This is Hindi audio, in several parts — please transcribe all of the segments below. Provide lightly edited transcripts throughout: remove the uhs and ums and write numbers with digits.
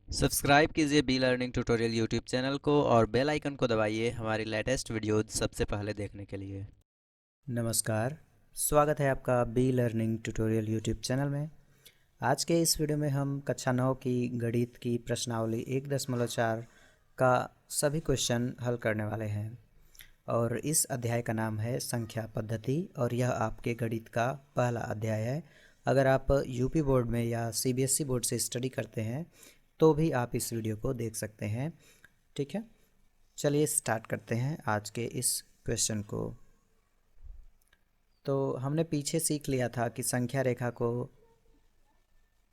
सब्सक्राइब कीजिए be learning tutorial YouTube channel को और बेल आइकन को दबाइए हमारी लेटेस्ट वीडियोज़ सबसे पहले देखने के लिए। नमस्कार, स्वागत है आपका be learning tutorial YouTube channel में। आज के इस वीडियो में हम कक्षा 9 की गणित की प्रश्नावली 1.4 का सभी क्वेश्चन हल करने वाले हैं और इस अध्याय का नाम है संख्या पद्धति और यह आपके गणित का पहला अध्याय है। अगर आप यूपी बोर्ड में या सीबीएसई बोर्ड से स्टडी करते हैं तो भी आप इस वीडियो को देख सकते हैं। ठीक है, चलिए स्टार्ट करते हैं आज के इस क्वेश्चन को। तो हमने पीछे सीख लिया था कि संख्या रेखा को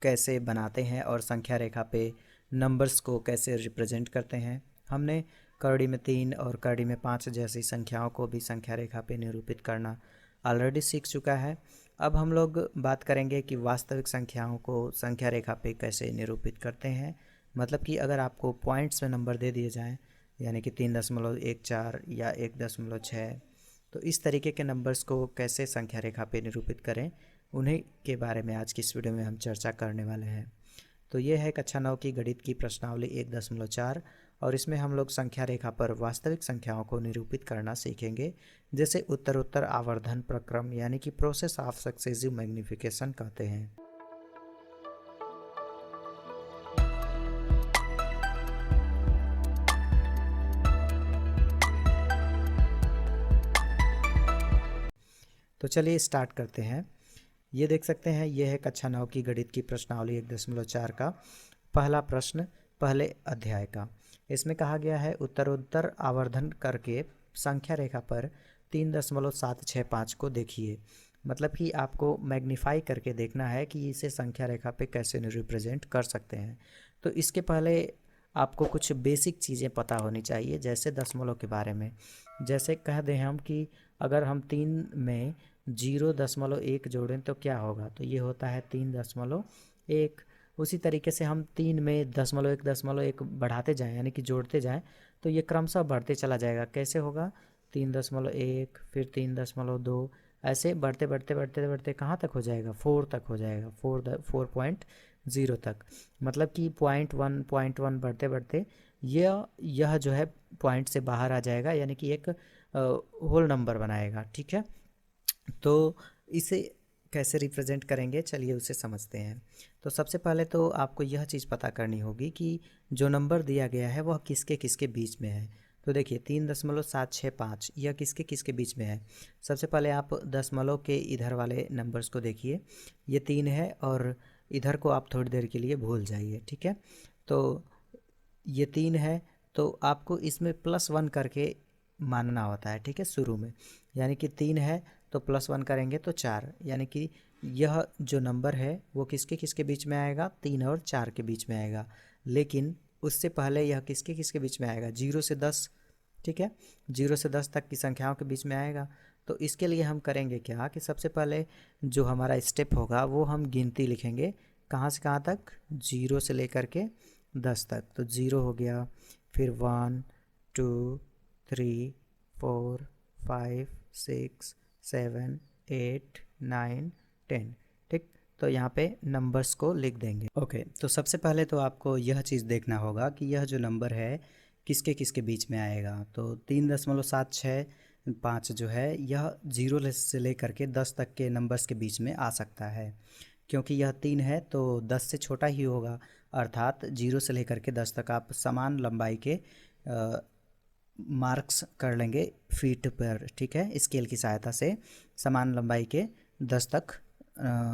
कैसे बनाते हैं और संख्या रेखा पे नंबर्स को कैसे रिप्रेजेंट करते हैं। हमने करड़ी में 3 और करड़ी में 5 जैसी संख्याओं को भी संख्या रेखा पे निरूपित करना ऑलरेडी सीख चुका है। अब हम लोग बात करेंगे कि वास्तविक संख्याओं को संख्या रेखा पे कैसे निरूपित करते हैं। मतलब कि अगर आपको पॉइंट्स में नंबर दे दिए जाएं, यानी कि 3.14 या 1.6, तो इस तरीके के नंबर्स को कैसे संख्या रेखा पे निरूपित करें, उन्हीं के बारे में आज की इस वीडियो में हम चर्चा करने वाले हैं। तो ये है कक्षा 9 की गणित की प्रश्नावली 1.4 और इसमें हम लोग संख्या रेखा पर वास्तविक संख्याओं को निरूपित करना सीखेंगे, जैसे उत्तरोत्तर आवर्धन प्रक्रम यानी कि प्रोसेस ऑफ सक्सेसिव मैग्निफिकेशन कहते हैं। तो चलिए स्टार्ट करते हैं। ये देख सकते हैं, ये है कक्षा 9 की गणित की प्रश्नावली 1.4 का पहला प्रश्न पहले अध्याय का। इसमें कहा गया है उत्तरोत्तर आवर्धन करके संख्या रेखा पर 3.765 को देखिए। मतलब कि आपको मैग्नीफाई करके देखना है कि इसे संख्या रेखा पे कैसे रिप्रेजेंट कर सकते हैं। तो इसके पहले आपको कुछ बेसिक चीज़ें पता होनी चाहिए, जैसे दशमलव के बारे में। जैसे कह दें हम कि अगर हम 3 में 0.1 जोड़ें तो क्या होगा, तो ये होता है 3.1। उसी तरीके से हम 3 में 0.1 बढ़ाते जाएं यानी कि जोड़ते जाएं तो ये क्रमशः बढ़ते चला जाएगा। कैसे होगा, 3.1 फिर 3.2, ऐसे बढ़ते बढ़ते बढ़ते बढ़ते कहाँ तक हो जाएगा, 4 तक हो जाएगा, 4.0 तक। मतलब कि पॉइंट वन बढ़ते बढ़ते यह जो है पॉइंट से बाहर आ जाएगा, यानी कि एक होल नंबर बनाएगा। ठीक है, तो इसे कैसे रिप्रेजेंट करेंगे, चलिए उसे समझते हैं। तो सबसे पहले तो आपको यह चीज़ पता करनी होगी कि जो नंबर दिया गया है वह किसके किसके बीच में है। तो देखिए 3.765 यह किसके किसके बीच में है। सबसे पहले आप दशमलव के इधर वाले नंबर्स को देखिए, ये 3 है और इधर को आप थोड़ी देर के लिए भूल जाइए। ठीक है, तो ये 3 है तो आपको इसमें +1 करके मानना होता है। ठीक है, शुरू में, यानी कि 3 है तो +1 करेंगे तो 4, यानी कि यह जो नंबर है वो किसके किसके बीच में आएगा, 3 और 4 के बीच में आएगा। लेकिन उससे पहले यह किसके किसके बीच में आएगा, 0 से 10। ठीक है, 0 से 10 तक की संख्याओं के बीच में आएगा। तो इसके लिए हम करेंगे क्या कि सबसे पहले जो हमारा स्टेप होगा वो हम गिनती लिखेंगे, कहाँ से कहाँ तक, 0 से लेकर के 10 तक। तो 0 हो गया, फिर 1 2 3 4 5 6 7 8 9 10। ठीक, तो यहाँ पे नंबर्स को लिख देंगे। ओके, तो सबसे पहले तो आपको यह चीज़ देखना होगा कि यह जो नंबर है किसके किसके बीच में आएगा। तो 3.765 जो है यह 0 से लेकर के 10 तक के नंबर्स के बीच में आ सकता है। क्योंकि यह 3 है तो 10 से छोटा ही होगा, अर्थात 0 से लेकर के 10 तक आप समान लंबाई के मार्क्स कर लेंगे फीट पर। ठीक है, स्केल की सहायता से समान लंबाई के 10 तक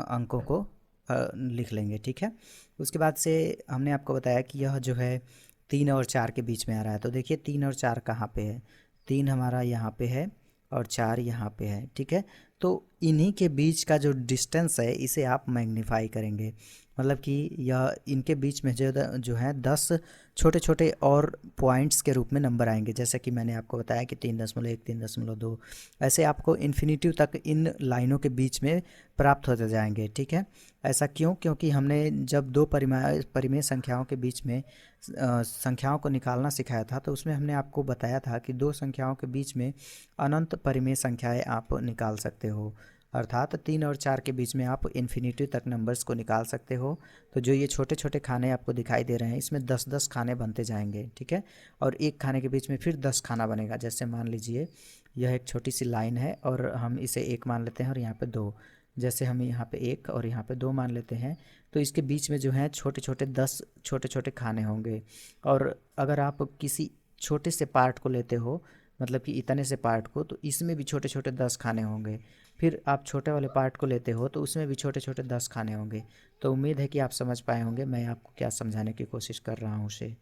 अंकों को लिख लेंगे। ठीक है, उसके बाद से हमने आपको बताया कि यह जो है 3 और 4 के बीच में आ रहा है। तो देखिए 3 और 4 कहाँ पे है, 3 हमारा यहाँ पे है और 4 यहाँ पे है। ठीक है, तो इन्हीं के बीच का जो डिस्टेंस है इसे आप मैग्नीफाई करेंगे। मतलब कि यह इनके बीच में जो है 10 छोटे छोटे और पॉइंट्स के रूप में नंबर आएंगे, जैसे कि मैंने आपको बताया कि 3.1 3.2, ऐसे आपको इन्फिनिटिव तक इन लाइनों के बीच में प्राप्त होते जाएंगे। ठीक है, ऐसा क्यों, क्योंकि हमने जब दो परिमेय संख्याओं के बीच में संख्याओं को निकालना सिखाया था तो उसमें हमने आपको बताया था कि दो संख्याओं के बीच में अनंत परिमेय संख्याएं आप निकाल सकते हो। अर्थात 3 और 4 के बीच में आप इन्फिनिटी तक नंबर्स को निकाल सकते हो। तो जो ये छोटे छोटे खाने आपको दिखाई दे रहे हैं, इसमें 10-10 खाने बनते जाएंगे, ठीक है। और एक खाने के बीच में फिर 10 खाना बनेगा। जैसे मान लीजिए यह एक छोटी सी लाइन है और हम इसे 1 मान लेते हैं और यहाँ पे 2, जैसे हम यहाँ पे 1 और यहाँ पे 2 मान लेते हैं, तो इसके बीच में जो है छोटे छोटे 10 छोटे छोटे खाने होंगे। और अगर आप किसी छोटे से पार्ट को लेते हो, मतलब कि इतने से पार्ट को, तो इसमें भी छोटे छोटे 10 खाने होंगे। फिर आप छोटे वाले पार्ट को लेते हो तो उसमें भी छोटे छोटे 10 खाने होंगे। तो उम्मीद है कि आप समझ पाए होंगे मैं आपको क्या समझाने की कोशिश कर रहा हूँ उसे,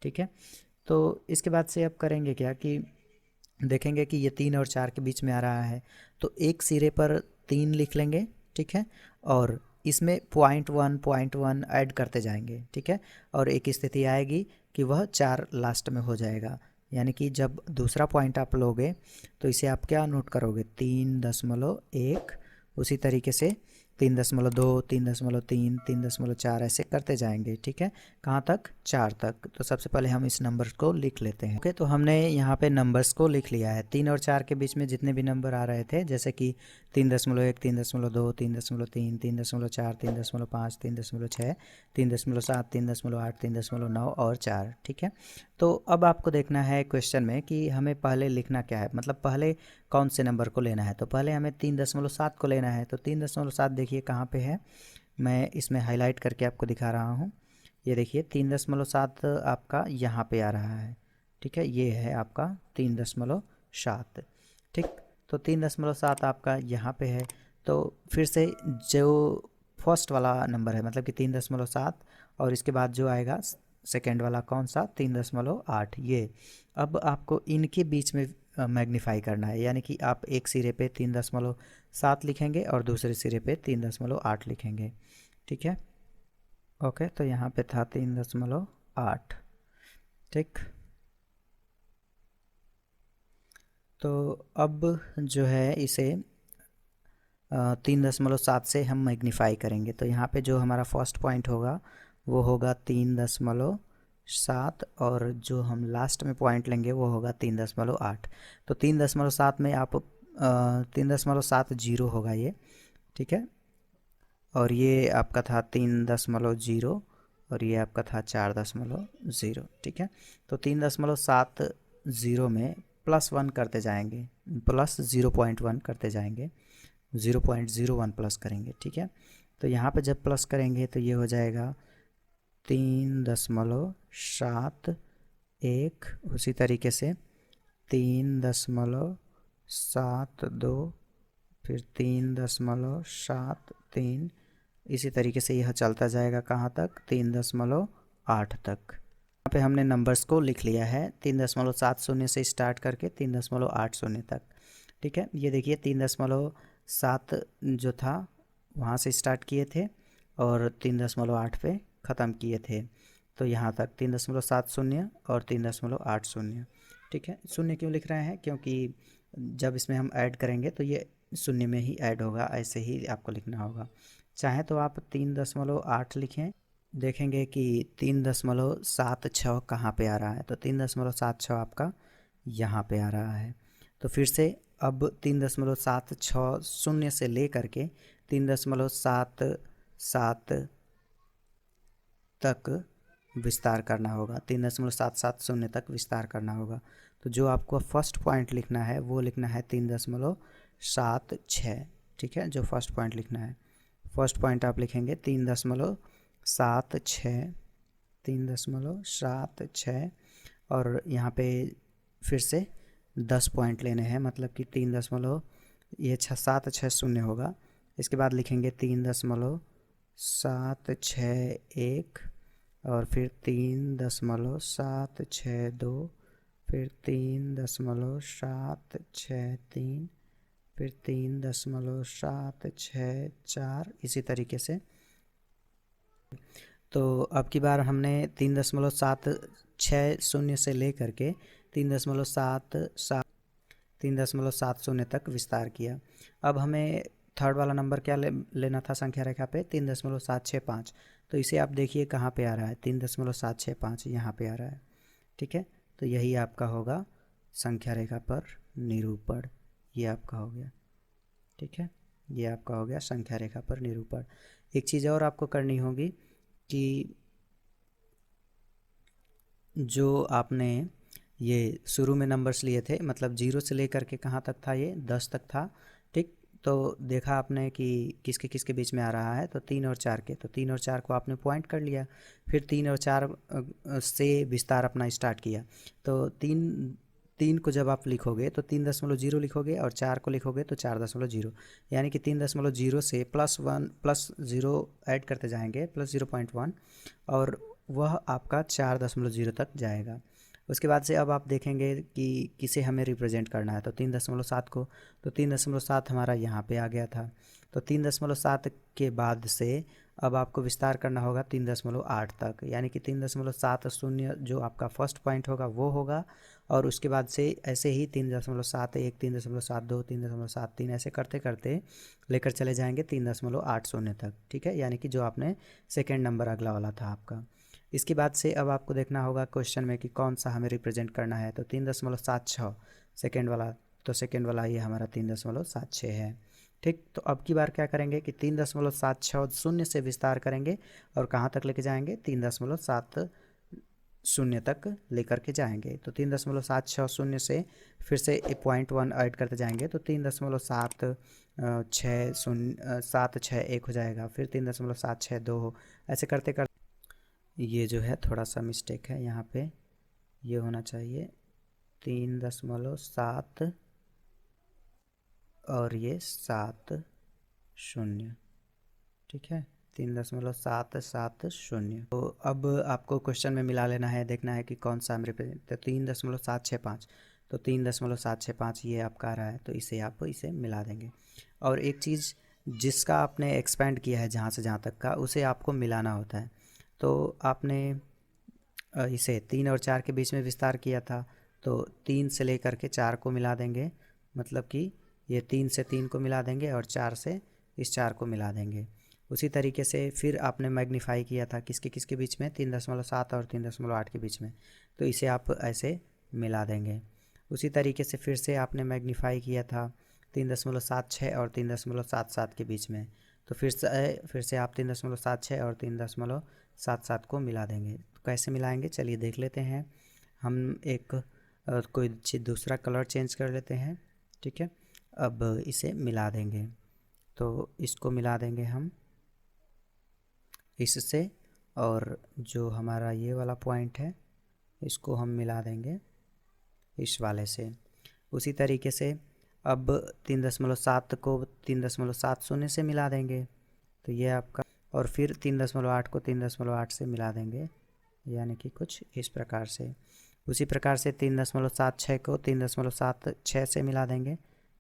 ठीक है। तो इसके बाद से अब करेंगे क्या कि देखेंगे कि ये 3 और 4 के बीच में आ रहा है, तो एक सिरे पर 3 लिख लेंगे, ठीक है। और इसमें .1 ऐड करते जाएंगे, ठीक है। और एक स्थिति आएगी कि वह 4 लास्ट में हो जाएगा, यानी कि जब दूसरा पॉइंट आप लोगे तो इसे आप क्या नोट करोगे, 3.1, उसी तरीके से 3.2, 3.3, 3.4 ऐसे करते जाएंगे, ठीक है। कहाँ तक, 4 तक। तो सबसे पहले हम इस नंबर को लिख लेते हैं। ओके, तो हमने यहाँ पे नंबर्स को लिख लिया है। 3 और 4 के बीच में जितने भी नंबर आ रहे थे, जैसे कि 3.1, 3.2, 3.3, 3.4, 3.5, 3.6, 3.7, 3.8, 3.9 और 4, ठीक है। तो अब आपको देखना है क्वेश्चन में कि हमें पहले लिखना क्या है, मतलब पहले कौन से नंबर को लेना है। तो पहले हमें 3.7 को लेना है। तो 3.7 देखिए कहाँ पे है, मैं इसमें हाईलाइट करके आपको दिखा रहा हूँ। ये देखिए 3.7 आपका यहाँ पे आ रहा है, ठीक है। ये है आपका 3.7, ठीक। तो 3.7 आपका यहाँ पे है। तो फिर से जो फर्स्ट वाला नंबर है, मतलब कि 3.7, और इसके बाद जो आएगा सेकेंड वाला कौन सा, 3.8, ये। अब आपको इनके बीच में मैग्नीफाई करना है, यानी कि आप एक सिरे पे 3.7 लिखेंगे और दूसरे सिरे पे 3.8 लिखेंगे, ठीक है। ओके, तो यहाँ पे था 3.8, ठीक। तो अब जो है इसे 3.7 से हम मैग्नीफाई करेंगे। तो यहाँ पे जो हमारा फर्स्ट पॉइंट होगा वो होगा 3.7, और जो हम लास्ट में पॉइंट लेंगे वो होगा 3.8। तो 3.7 में आप 3.70 होगा ये, ठीक है। और ये आपका था 3.0, और ये आपका था 4.0, ठीक है। तो 3.70 में +1 करते जाएंगे, प्लस 0.1 करते जाएंगे, 0.01 प्लस करेंगे, ठीक है। तो यहाँ पे जब प्लस करेंगे तो ये हो जाएगा 3.71। उसी तरीके से 3.72, फिर 3.73, इसी तरीके से यह चलता जाएगा कहाँ तक, 3.8 तक। यहाँ पे हमने नंबर्स को लिख लिया है 3.70 से स्टार्ट करके 3.80 तक, ठीक है। ये देखिए 3.7 जो था वहाँ से स्टार्ट किए थे और 3.8 पे ख़त्म किए थे। तो यहाँ तक 3.70 और 3.80, ठीक है। शून्य क्यों लिख रहे हैं, क्योंकि जब इसमें हम ऐड करेंगे तो ये शून्य में ही ऐड होगा, ऐसे ही आपको लिखना होगा। चाहे तो आप 3.8 लिखें, देखेंगे कि 3.76 कहाँ पे आ रहा है। तो 3.76 आपका यहाँ पे आ रहा है। तो फिर से अब 3.760 से ले करके 3.77 तक विस्तार करना होगा, 3.770 तक विस्तार करना होगा। तो जो आपको फर्स्ट पॉइंट लिखना है वो लिखना है 3.76, ठीक है। जो फर्स्ट पॉइंट लिखना है, फर्स्ट पॉइंट आप लिखेंगे 3.76, 3.76, और यहाँ पे फिर से 10 पॉइंट लेने हैं, मतलब कि 760 होगा। इसके बाद लिखेंगे 3.761, और फिर 3.762, फिर 3.763, फिर 3.764, इसी तरीके से। तो अब की बार हमने 3.760 से ले करके 3.70 तक विस्तार किया। अब हमें थर्ड वाला नंबर क्या लेना था संख्या रेखा पे, 3.765। तो इसे आप देखिए कहाँ पे आ रहा है, 3.765 यहाँ पे आ रहा है, ठीक है। तो यही आपका होगा संख्या रेखा पर निरूपण, ये आपका हो गया, ठीक है। ये आपका हो गया संख्या रेखा पर निरूपण। एक चीज़ और आपको करनी होगी कि जो आपने ये शुरू में नंबर्स लिए थे, मतलब 0 से लेकर के कहाँ तक था, ये 10 तक था, ठीक। तो देखा आपने कि किसके किसके बीच में आ रहा है, तो 3 और 4 के, तो 3 और 4 को आपने पॉइंट कर लिया। फिर 3 और 4 से विस्तार अपना स्टार्ट किया। तो 3 को जब आप लिखोगे तो 3.0 लिखोगे और 4 को लिखोगे तो 4.0, यानी कि 3.0 से +0 ऐड करते जाएंगे, +0.1, और वह आपका 4.0 तक जाएगा। उसके बाद से अब आप देखेंगे कि किसे हमें रिप्रेजेंट करना है, तो 3.7 को, तो 3.7 हमारा यहाँ पे आ गया था। तो 3.7 के बाद से अब आपको विस्तार करना होगा 3.8 तक, यानी कि 3.70 जो आपका फर्स्ट पॉइंट होगा वो होगा, और उसके बाद से ऐसे ही 3.71, 3.72, 3.73 ऐसे करते करते लेकर चले जाएंगे 3.80 तक, ठीक है, यानी कि जो आपने सेकेंड नंबर अगला वाला था आपका। इसके बाद से अब आपको देखना होगा क्वेश्चन में कि कौन सा हमें रिप्रेजेंट करना है, तो 3.76 सेकेंड वाला, तो सेकेंड वाला ये हमारा 3.76 है, ठीक। तो अब की बार क्या करेंगे कि 3.76 से विस्तार करेंगे और कहाँ तक लेके जाएंगे, 3.70 तक लेकर के जाएंगे। तो 3.760 से फिर से 0.1 ऐड करते जाएंगे, तो 3.761 हो जाएगा, फिर 3.762, ऐसे करते करते ये जो है थोड़ा सा मिस्टेक है यहाँ पे, ये होना चाहिए 3.7 और ये 70, ठीक है, 3.770। तो अब आपको क्वेश्चन में मिला लेना है, देखना है कि कौन सा हम रिप्रेजेंट, तो 3.765, तो 3.765 ये आपका आ रहा है, तो इसे मिला देंगे। और एक चीज़, जिसका आपने एक्सपेंड किया है जहाँ से जहाँ तक का, उसे आपको मिलाना होता है। तो आपने इसे 3 और 4 के बीच में विस्तार किया था, तो 3 से लेकर के 4 को मिला देंगे, मतलब कि ये 3 से 3 को मिला देंगे और 4 से इस 4 को मिला देंगे। उसी तरीके से फिर आपने मैग्नीफाई किया था किसके किसके बीच में, 3.7 और 3.8 के बीच में, तो इसे आप ऐसे मिला देंगे। उसी तरीके से फिर से आपने मैग्नीफाई किया था 3.76 और 3.77 के बीच में, तो फिर से आप 3.76 और 3.77 को मिला देंगे। तो कैसे मिलाएंगे, चलिए देख लेते हैं। हम एक कोई दूसरा कलर चेंज कर लेते हैं, ठीक है। अब इसे मिला देंगे, तो इसको मिला देंगे हम इससे, और जो हमारा ये वाला पॉइंट है इसको हम मिला देंगे इस वाले से। उसी तरीके से अब 3.7 को 3.70 से मिला देंगे, तो ये आपका, और फिर 3.8 को 3.8 से मिला देंगे, यानी कि कुछ इस प्रकार से। उसी प्रकार से 3.76 को 3.76 से मिला देंगे,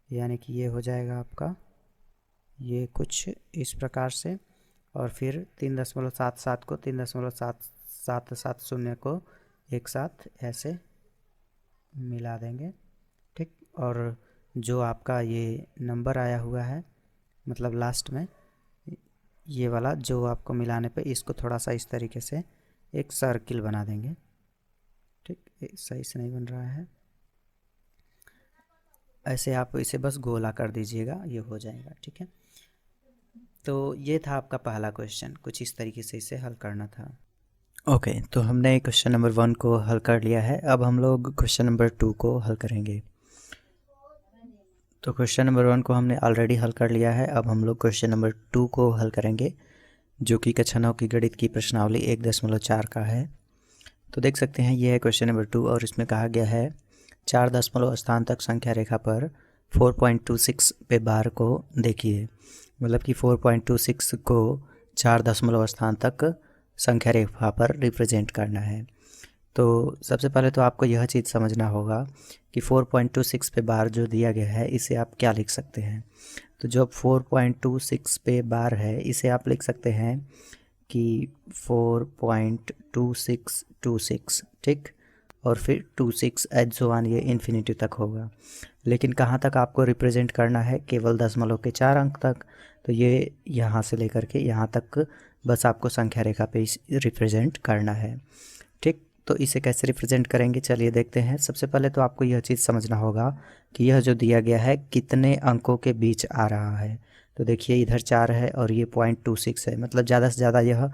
यानी कि ये हो जाएगा आपका ये कुछ इस प्रकार से। और फिर 3.77 को 3.770 को एक साथ ऐसे मिला देंगे, ठीक। और जो आपका ये नंबर आया हुआ है, मतलब लास्ट में ये वाला जो आपको मिलाने पे, इसको थोड़ा सा इस तरीके से एक सर्किल बना देंगे, ठीक। सही से नहीं बन रहा है, ऐसे आप इसे बस गोला कर दीजिएगा, ये हो जाएगा, ठीक है। तो ये था आपका पहला क्वेश्चन, कुछ इस तरीके से इसे हल करना था। ओके, तो हमने क्वेश्चन नंबर 1 को हल कर लिया है। अब हम लोग क्वेश्चन नंबर 2 को हल करेंगे। तो क्वेश्चन नंबर 1 को हमने ऑलरेडी हल कर लिया है। अब हम लोग क्वेश्चन नंबर 2 को हल करेंगे, जो कि कक्षा 9 की गणित की प्रश्नावली 1.4 का है। तो देख सकते हैं ये है क्वेश्चन नंबर 2, और इसमें कहा गया है 4 दशमलव स्थान तक संख्या रेखा पर 4.26 पे बार को देखिए, मतलब कि 4.26 को 4 दशमलव स्थान तक संख्या रेखा पर रिप्रेजेंट करना है। तो सबसे पहले तो आपको यह चीज़ समझना होगा कि 4.26 पे बार जो दिया गया है इसे आप क्या लिख सकते हैं। तो जो 4.26 पे बार है इसे आप लिख सकते हैं कि 4.2626, ठीक, और फिर 26 एज सो ऑन, ये इन्फिनिटी तक होगा। लेकिन कहाँ तक आपको रिप्रेजेंट करना है, केवल दशमलव के 4 अंक तक। तो ये यहाँ से लेकर के यहाँ तक बस आपको संख्या रेखा पे रिप्रेजेंट करना है, ठीक। तो इसे कैसे रिप्रेजेंट करेंगे, चलिए देखते हैं। सबसे पहले तो आपको यह चीज़ समझना होगा कि यह जो दिया गया है कितने अंकों के बीच आ रहा है। तो तो देखिए इधर 4 है और ये 0.26 है, मतलब ज़्यादा से ज़्यादा यह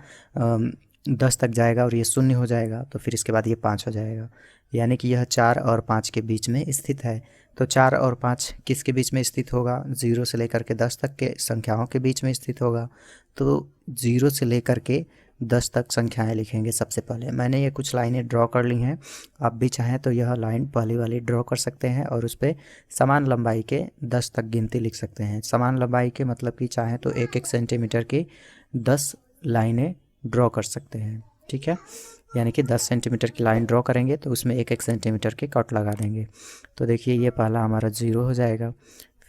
10 तक जाएगा और ये 0 हो जाएगा, तो फिर इसके बाद ये 5 हो जाएगा, यानी कि यह 4 और 5 के बीच में स्थित है। तो 4 और 5 किसके बीच में स्थित होगा? 0 से लेकर के 10 तक के संख्याओं के बीच में स्थित होगा। तो 0 से लेकर के 10 तक संख्याएं लिखेंगे। सबसे पहले मैंने ये कुछ लाइनें ड्रॉ कर ली हैं, आप भी चाहें तो यह लाइन पहली वाली ड्रॉ कर सकते हैं और उस पर समान लंबाई के 10 तक गिनती लिख सकते हैं। समान लंबाई के मतलब कि चाहें तो 1-1 सेंटीमीटर की 10 लाइनें ड्रॉ कर सकते हैं, ठीक है। यानी कि 10 सेंटीमीटर की लाइन ड्रॉ करेंगे तो उसमें 1-1 सेंटीमीटर के कट लगा देंगे। तो देखिए ये पहला हमारा 0 हो जाएगा,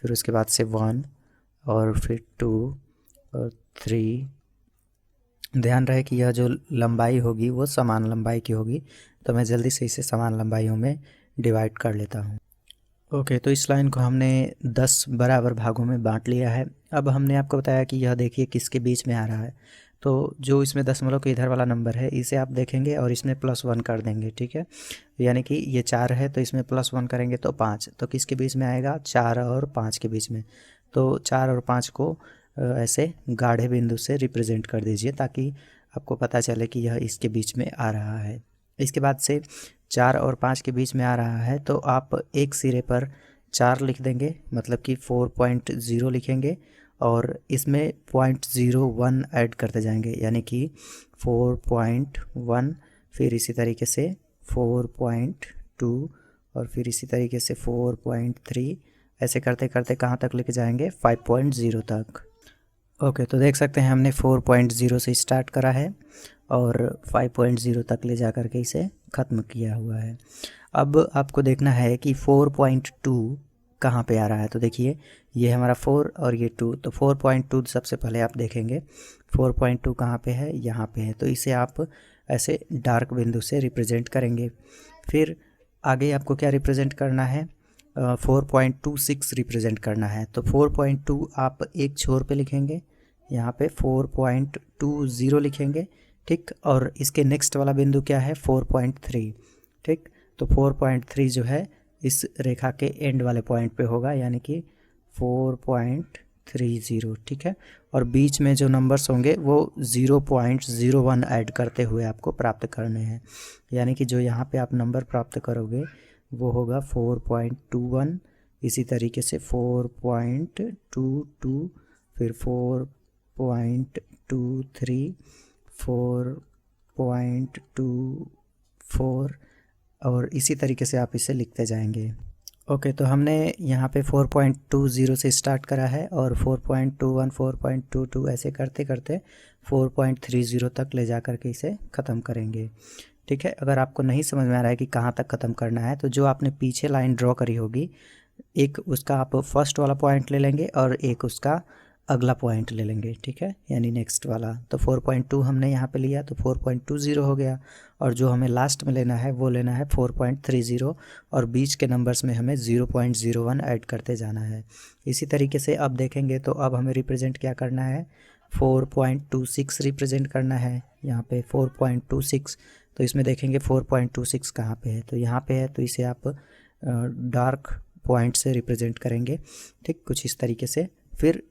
फिर उसके बाद से 1 और फिर 2 और 3। ध्यान रहे कि यह जो लंबाई होगी वो समान लंबाई की होगी, तो मैं जल्दी से इसे समान लंबाइयों में डिवाइड कर लेता हूँ। ओके, तो इस लाइन को हमने 10 बराबर भागों में बांट लिया है। अब हमने आपको बताया कि यह देखिए किसके बीच में आ रहा है, तो जो इसमें दशमलव के इधर वाला नंबर है इसे आप देखेंगे और इसमें +1 कर देंगे, ठीक है। यानी कि ये 4 है तो इसमें +1 करेंगे तो 5, तो किसके बीच में आएगा? 4 और 5 के बीच में। तो 4 और 5 को ऐसे गाढ़े बिंदु से रिप्रेजेंट कर दीजिए ताकि आपको पता चले कि यह इसके बीच में आ रहा है। इसके बाद से 4 और 5 के बीच में आ रहा है तो आप एक सिरे पर 4 लिख देंगे, मतलब कि 4.0 लिखेंगे और इसमें 0.01 ऐड करते जाएंगे, यानी कि 4.1, फिर इसी तरीके से 4.2 और फिर इसी तरीके से 4.3, ऐसे करते करते कहाँ तक लेके जाएंगे? 5.0 तक। ओके, तो देख सकते हैं हमने 4.0 से स्टार्ट करा है और 5.0 तक ले जा कर के इसे ख़त्म किया हुआ है। अब आपको देखना है कि 4.2 कहाँ पे आ रहा है। तो देखिए ये हमारा 4 और ये 2, तो 4.2 सबसे पहले आप देखेंगे 4.2 कहाँ पे है? यहाँ पे है, तो इसे आप ऐसे डार्क बिंदु से रिप्रेजेंट करेंगे। फिर आगे आपको क्या रिप्रेजेंट करना है? 4.26 रिप्रेजेंट करना है। तो 4.2 आप एक छोर पे लिखेंगे, यहाँ पे 4.20 लिखेंगे, ठीक। और इसके नेक्स्ट वाला बिंदु क्या है? 4.3, ठीक। तो 4.3 जो है इस रेखा के एंड वाले पॉइंट पे होगा, यानी कि 4.30, ठीक है। और बीच में जो नंबर्स होंगे वो 0.01 ऐड करते हुए आपको प्राप्त करने हैं, यानी कि जो यहाँ पे आप नंबर प्राप्त करोगे वो होगा 4.21, इसी तरीके से 4.22, फिर 4.23, 4.24 और इसी तरीके से आप इसे लिखते जाएंगे। ओके, तो हमने यहाँ पे 4.20 से स्टार्ट करा है और 4.21, 4.22 ऐसे करते करते 4.30 तक ले जा कर के इसे ख़त्म करेंगे, ठीक है। अगर आपको नहीं समझ में आ रहा है कि कहाँ तक ख़त्म करना है, तो जो आपने पीछे लाइन ड्रॉ करी होगी, एक उसका आप फर्स्ट वाला पॉइंट ले लेंगे और एक उसका अगला पॉइंट ले लेंगे, ठीक है, यानी नेक्स्ट वाला। तो 4.2 हमने यहाँ पे लिया तो 4.20 हो गया, और जो हमें लास्ट में लेना है वो लेना है 4.30, और बीच के नंबर्स में हमें 0.01 ऐड करते जाना है। इसी तरीके से अब देखेंगे तो अब हमें रिप्रेजेंट क्या करना है? 4.26 रिप्रेजेंट करना है, यहाँ पे 4.26। तो इसमें देखेंगे 4.26 कहाँ पे है? तो यहाँ पे है, तो इसे आप डार्क पॉइंट से रिप्रेजेंट करेंगे, ठीक, कुछ इस तरीके से। फिर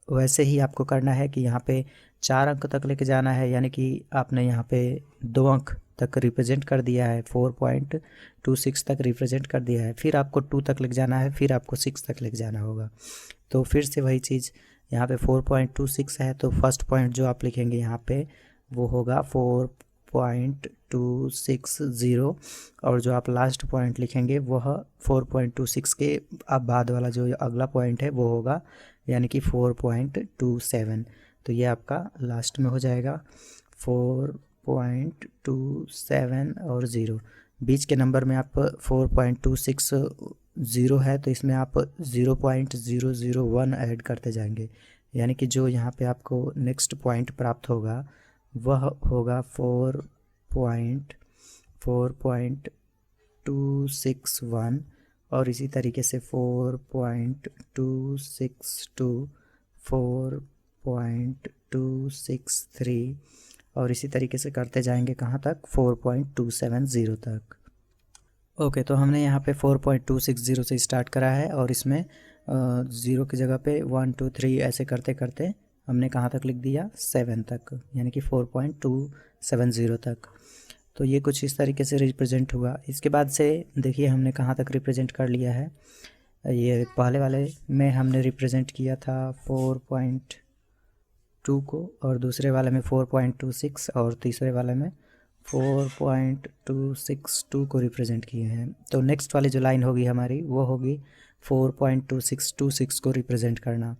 वैसे ही आपको करना है कि यहाँ पे 4 अंक तक लेके जाना है, यानी कि आपने यहाँ पे 2 अंक तक रिप्रेजेंट कर दिया है, 4.26 तक रिप्रेजेंट कर दिया है। फिर आपको 2 तक लेके जाना है, फिर आपको 6 तक लेके जाना होगा। तो फिर से वही चीज़, यहाँ पे 4.26 है तो फर्स्ट पॉइंट जो आप लिखेंगे यहाँ पे वो होगा 4.260, और जो आप लास्ट पॉइंट लिखेंगे वह 4.26 के अब बाद वाला जो अगला पॉइंट है वो होगा, यानी कि 4.27। तो ये आपका लास्ट में हो जाएगा 4.27 और 0। बीच के नंबर में आप 4.260 है तो इसमें आप 0.001 ऐड करते जाएंगे, यानी कि जो यहाँ पे आपको नेक्स्ट पॉइंट प्राप्त होगा वह होगा 4.261, और इसी तरीके से 4.262, 4.263, और इसी तरीके से करते जाएंगे कहाँ तक? 4.270 तक। ओके, तो हमने यहाँ पे 4.260 से स्टार्ट करा है और इसमें ज़ीरो की जगह पे 1 2 3 ऐसे करते करते हमने कहाँ तक लिख दिया 7 तक, यानी कि 4.270 तक। तो ये कुछ इस तरीके से रिप्रेजेंट हुआ। इसके बाद से देखिए हमने कहाँ तक रिप्रेजेंट कर लिया है। ये पहले वाले में हमने रिप्रेजेंट किया था 4.2 को, और दूसरे वाले में 4.26 और तीसरे वाले में 4.262 को रिप्रेजेंट किए हैं। तो नेक्स्ट वाली जो लाइन होगी हमारी वो होगी 4.2626 को रिप्रेजेंट करना।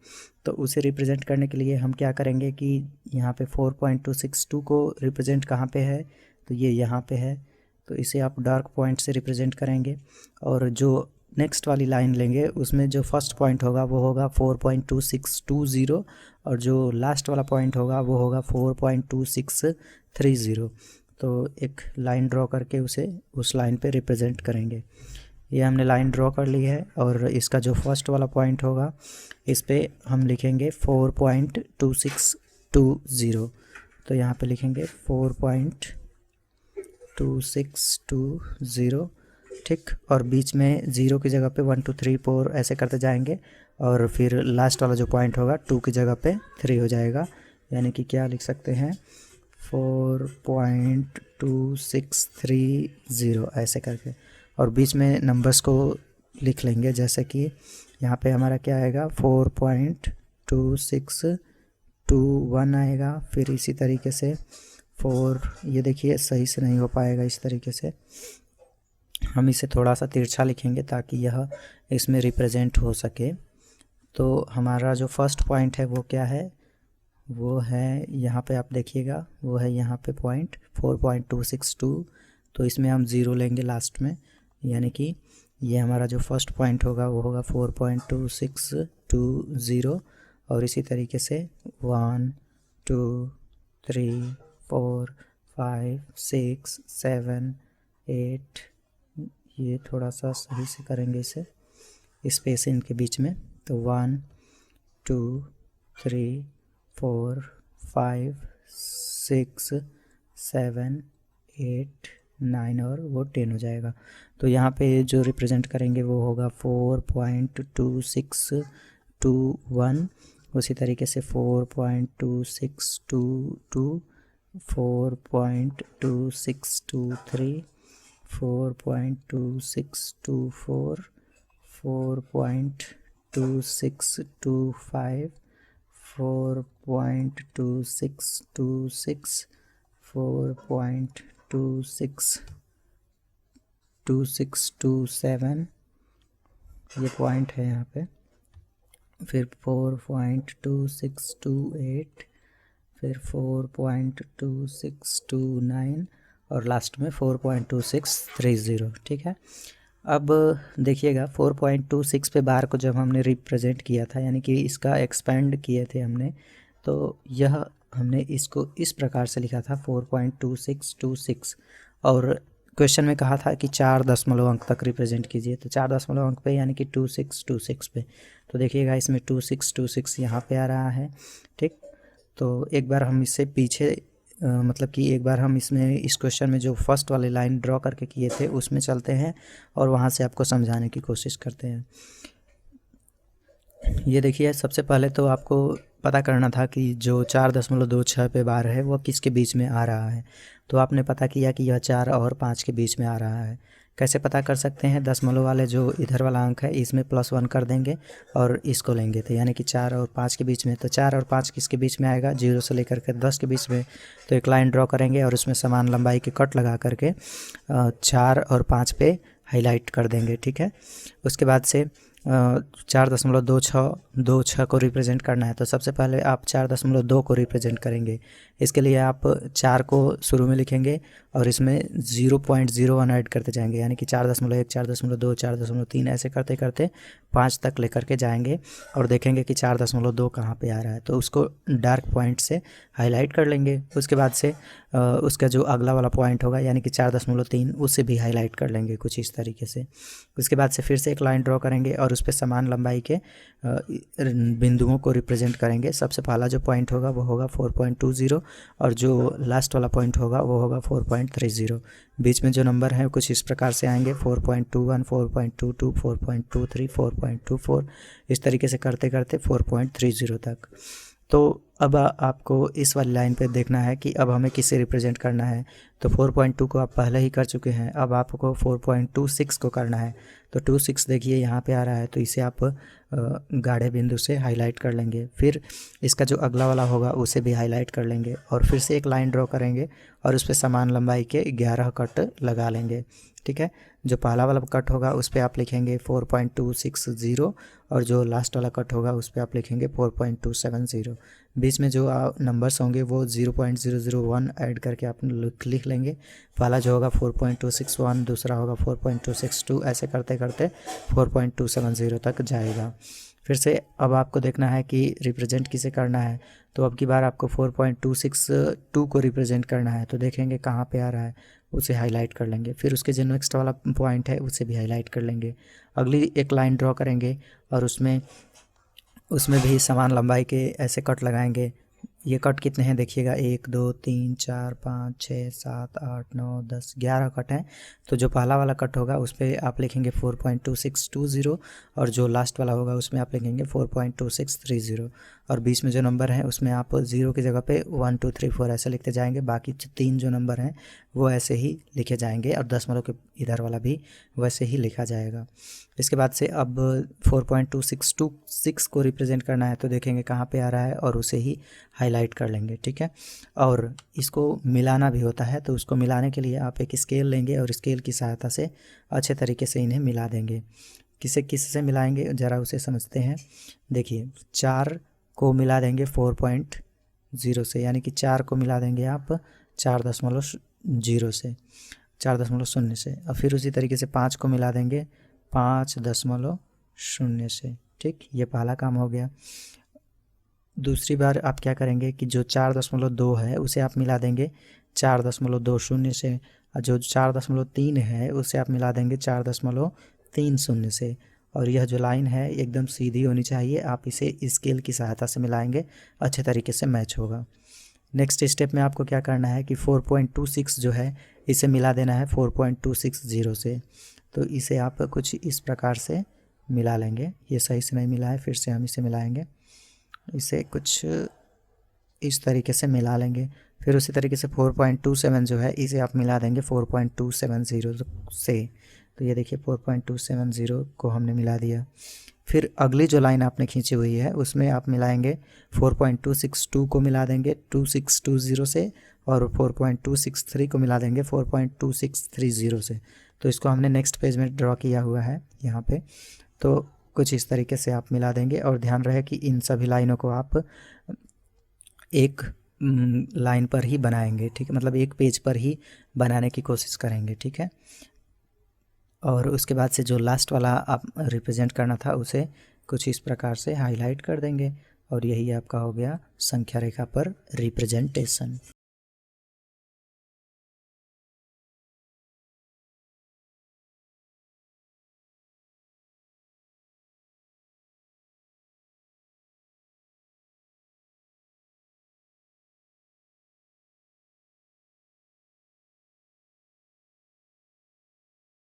तो उसे रिप्रेजेंट करने के लिए हम क्या करेंगे कि यहाँ पे 4.262 को रिप्रेजेंट कहाँ पे है, तो ये यहाँ पे है, तो इसे आप डार्क पॉइंट से रिप्रेजेंट करेंगे। और जो नेक्स्ट वाली लाइन लेंगे उसमें जो फर्स्ट पॉइंट होगा वो होगा 4.2620, और जो लास्ट वाला पॉइंट होगा वो होगा 4.2630। तो एक लाइन ड्रॉ करके उसे उस लाइन पे रिप्रेजेंट करेंगे। ये हमने लाइन ड्रॉ कर ली है, और इसका जो फर्स्ट वाला पॉइंट होगा इस पे हम लिखेंगे 4.2620। तो यहाँ पे लिखेंगे 4.2620, ठीक। और बीच में 0 की जगह पे 1 2 3 4 ऐसे करते जाएंगे, और फिर लास्ट वाला जो पॉइंट होगा 2 की जगह पे 3 हो जाएगा, यानी कि क्या लिख सकते हैं 4.2630 ऐसे करके। और बीच में नंबर्स को लिख लेंगे, जैसे कि यहाँ पे हमारा क्या आएगा 4.2621 आएगा। फिर इसी तरीके से 4, ये देखिए सही से नहीं हो पाएगा, इस तरीके से हम इसे थोड़ा सा तिरछा लिखेंगे ताकि यह इसमें रिप्रेजेंट हो सके। तो हमारा जो फर्स्ट पॉइंट है वो क्या है, वो है यहाँ पे आप देखिएगा, वो है यहाँ पे पॉइंट 4.262। तो इसमें हम 0 लेंगे लास्ट में, यानी कि ये हमारा जो फर्स्ट पॉइंट होगा वो होगा 4.2620। और इसी तरीके से 1 2 3 4 5 6 7 8, ये थोड़ा सा सही से करेंगे इसे, स्पेस इनके बीच में। तो 1 2 3 4 5 6 7 8 9 और वो 10 हो जाएगा। तो यहाँ पे जो रिप्रेजेंट करेंगे वो होगा 4.2621, उसी तरीके से 4.2622, 4.2623, 4.2624, 4.2625, 4.2626, 4.2627, ये पॉइंट है यहाँ पे। फिर 4.2628, फिर 4.2629 और लास्ट में 4.2630, ठीक है। अब देखिएगा 4.26 पे बार को जब हमने रिप्रेजेंट किया था, यानी कि इसका एक्सपेंड किए थे हमने, तो यह हमने इसको इस प्रकार से लिखा था 4.2626, और क्वेश्चन में कहा था कि 4 दशमलव अंक तक रिप्रेजेंट कीजिए। तो 4 दशमलव अंक पे यानी कि 2626 पे, तो देखिएगा इसमें 2626 यहाँ पे आ रहा है, ठीक। तो एक बार हम इससे पीछे मतलब कि एक बार हम इसमें इस क्वेश्चन में जो फर्स्ट वाली लाइन ड्रॉ करके किए थे उसमें चलते हैं और वहाँ से आपको समझाने की कोशिश करते हैं। ये देखिए, सबसे पहले तो आपको पता करना था कि जो 4.26 पे बार है वो किसके बीच में आ रहा है। तो आपने पता किया कि यह 4 और 5 के बीच में आ रहा है। कैसे पता कर सकते हैं, दशमलव वाले जो इधर वाला अंक है इसमें +1 कर देंगे और इसको लेंगे, तो यानी कि 4 और 5 के बीच में। तो 4 और 5 किसके बीच में आएगा, 0 से लेकर के 10 के बीच में। तो एक लाइन ड्रॉ करेंगे और उसमें समान लंबाई के कट लगा करके 4 और 5 पे हाईलाइट कर देंगे, ठीक है। उसके बाद से 4.26 को रिप्रेजेंट करना है, तो सबसे पहले आप 4.2 को रिप्रेजेंट करेंगे। इसके लिए आप 4 को शुरू में लिखेंगे और इसमें 0.01 ऐड करते जाएंगे, यानी कि 4.1, 4.2, 4.3 ऐसे करते करते 5 तक लेकर के जाएंगे और देखेंगे कि 4.2 कहाँ पे आ रहा है, तो उसको डार्क पॉइंट से हाईलाइट कर लेंगे। उसके बाद से उसका जो अगला वाला पॉइंट होगा यानी कि 4.3, उससे भी हाईलाइट कर लेंगे कुछ इस तरीके से। उसके बाद से फिर से एक लाइन ड्रॉ करेंगे और और उस पर समान लंबाई के बिंदुओं को रिप्रेजेंट करेंगे। सबसे पहला जो पॉइंट होगा वो होगा 4.20 और जो लास्ट वाला पॉइंट होगा वो होगा 4.30। बीच में जो नंबर हैं कुछ इस प्रकार से आएंगे 4.21, 4.22, 4.23, 4.24, इस तरीके से करते करते 4.30 तक। तो अब आपको इस वाली लाइन पे देखना है कि अब हमें किसे रिप्रेजेंट करना है। तो 4.2 को आप पहले ही कर चुके हैं, अब आपको 4.26 को करना है। तो 26 देखिए यहाँ पे आ रहा है, तो इसे आप गाढ़े बिंदु से हाईलाइट कर लेंगे। फिर इसका जो अगला वाला होगा उसे भी हाईलाइट कर लेंगे और फिर से एक लाइन ड्रॉ करेंगे और उस पर समान लंबाई के 11 कट लगा लेंगे। ठीक है, जो पहला वाला कट होगा उस पर आप लिखेंगे 4.260 और जो लास्ट वाला कट होगा उस पर आप लिखेंगे 4.270। बीच में जो नंबर्स होंगे वो 0.001 ऐड करके आप लिख लेंगे। पहला जो होगा 4.261, दूसरा होगा 4.262, ऐसे करते करते 4.270 तक जाएगा। फिर से अब आपको देखना है कि रिप्रेजेंट किसे करना है। तो अब की बार आपको 4.262 को रिप्रेजेंट करना है। तो देखेंगे कहाँ पे आ रहा है, उसे हाईलाइट कर लेंगे। फिर उसके जो नेक्स्ट वाला पॉइंट है उसे भी हाईलाइट कर लेंगे। अगली एक लाइन ड्रॉ करेंगे और उसमें भी समान लंबाई के ऐसे कट लगाएंगे। ये कट कितने हैं देखिएगा, 1 2 3 4 5 6 7 8 9 10 11 कट हैं। तो जो पहला वाला कट होगा उस पर आप लिखेंगे 4.2620 और जो लास्ट वाला होगा उसमें आप लिखेंगे 4.2630 और बीच में जो नंबर है उसमें आप 0 की जगह पे 1 2 3 4 ऐसे लिखते जाएंगे। बाकी 3 जो नंबर हैं वो ऐसे ही लिखे जाएंगे और दशमलव के इधर वाला भी वैसे ही लिखा जाएगा। इसके बाद से अब 4.2626 को रिप्रेजेंट करना है। तो देखेंगे कहाँ पे आ रहा है और उसे ही हाईलाइट कर लेंगे। ठीक है, और इसको मिलाना भी होता है। तो उसको मिलाने के लिए आप एक स्केल लेंगे और स्केल की सहायता से अच्छे तरीके से इन्हें मिला देंगे। किससे मिलाएंगे ज़रा उसे समझते हैं। देखिए 4 को मिला देंगे 4.0 से, यानी कि 4 को मिला देंगे आप 4.0 से, 4.0 से। और फिर उसी तरीके से 5 को मिला देंगे 5.0 से। ठीक, ये पहला काम हो गया। दूसरी बार आप क्या करेंगे कि जो 4.2 है उसे आप मिला देंगे 4.20 से, और जो 4.3 है उसे आप मिला देंगे 4.30 से। और यह जो लाइन है एकदम सीधी होनी चाहिए। आप इसे स्केल की सहायता से मिलाएंगे, अच्छे तरीके से मैच होगा। नेक्स्ट स्टेप में आपको क्या करना है कि 4.26 जो है इसे मिला देना है 4.260 से। तो इसे आप कुछ इस प्रकार से मिला लेंगे। ये सही से नहीं मिला है, फिर से हम इसे मिलाएंगे। इसे कुछ इस तरीके से मिला लेंगे। फिर उसी तरीके से 4.27 जो है इसे आप मिला देंगे 4.270 से। तो ये देखिए 4.270 को हमने मिला दिया। फिर अगली जो लाइन आपने खींची हुई है उसमें आप मिलाएंगे 4.262 को मिला देंगे 2620 से और 4.263 को मिला देंगे 4.2630 से। तो इसको हमने नेक्स्ट पेज में ड्रॉ किया हुआ है यहाँ पे। तो कुछ इस तरीके से आप मिला देंगे और ध्यान रहे कि इन सभी लाइनों को आप एक लाइन पर ही बनाएंगे। ठीक है, मतलब एक पेज पर ही बनाने की कोशिश करेंगे। ठीक है, और उसके बाद से जो लास्ट वाला आप रिप्रेजेंट करना था उसे कुछ इस प्रकार से हाईलाइट कर देंगे और यही आपका हो गया संख्या रेखा पर रिप्रेजेंटेशन।